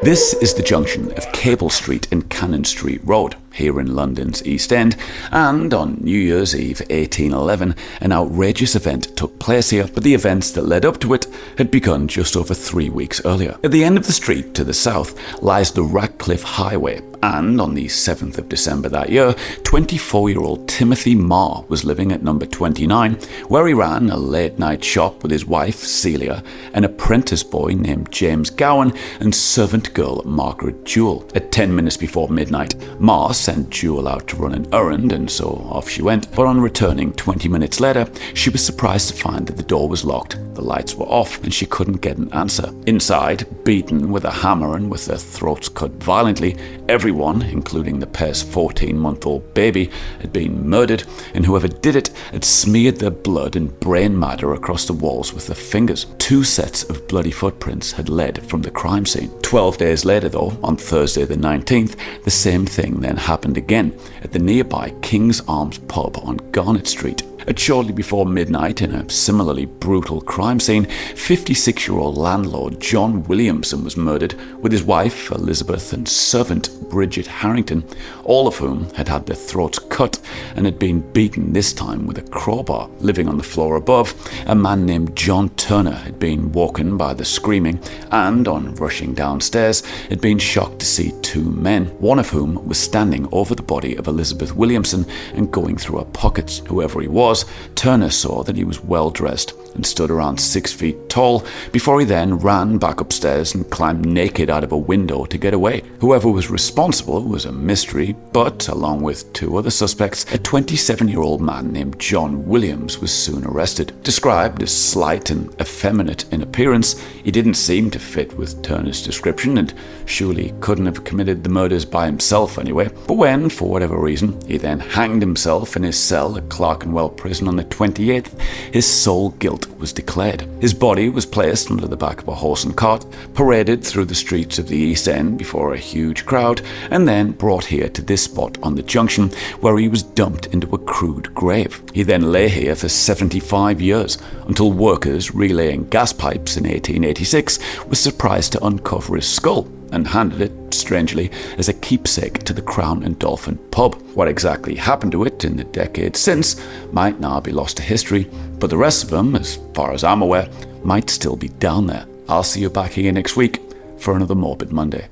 This is the junction of Cable Street and Cannon Street Road, here in London's East End, and on New Year's Eve 1811, an outrageous event took place here, but the events that led up to it had begun just over 3 weeks earlier. At the end of the street to the south lies the Ratcliffe Highway, and on the 7th of December that year, 24-year-old Timothy Marr was living at number 29, where he ran a late-night shop with his wife, Celia, an apprentice boy named James Gowan, and servant girl Margaret Jewell. At 10 minutes before midnight, Marr sent Jewell out to run an errand, and so off she went. But on returning 20 minutes later, she was surprised to find that the door was locked, the lights were off, and she couldn't get an answer. Inside, beaten with a hammer and with their throats cut violently, everyone, including the pair's 14-month-old baby, had been murdered, and whoever did it had smeared their blood and brain matter across the walls with their fingers. 2 sets of bloody footprints had led from the crime scene. 12 days later, though, on Thursday the 19th, the same thing then happened again at the nearby King's Arms pub on Garnet Street. At shortly before midnight, in a similarly brutal crime scene, 56-year-old landlord John Williamson was murdered, with his wife Elizabeth and servant Bridget Harrington, all of whom had had their throats cut and had been beaten, this time with a crowbar. Living on the floor above, a man named John Turner had been woken by the screaming and, on rushing downstairs, had been shocked to see 2 men, one of whom was standing over the body of Elizabeth Williamson and going through her pockets. Whoever he was, Turner saw that he was well dressed and stood around 6 feet tall before he then ran back upstairs and climbed naked out of a window to get away. Whoever was responsible was a mystery, but along with 2 other suspects, a 27-year-old man named John Williams was soon arrested. Described as slight and effeminate in appearance, he didn't seem to fit with Turner's description and surely couldn't have committed the murders by himself anyway. But when, for whatever reason, he then hanged himself in his cell at Clerkenwell Prison on the 28th, his sole guilt was declared. His body was placed under the back of a horse and cart, paraded through the streets of the East End before a huge crowd, and then brought here to this spot on the junction, where he was dumped into a crude grave. He then lay here for 75 years, until workers relaying gas pipes in 1886 were surprised to uncover his skull and handed it, strangely, as a keepsake to the Crown and Dolphin pub. What exactly happened to it in the decades since might now be lost to history, but the rest of them, as far as I'm aware, might still be down there. I'll see you back here next week for another Morbid Monday.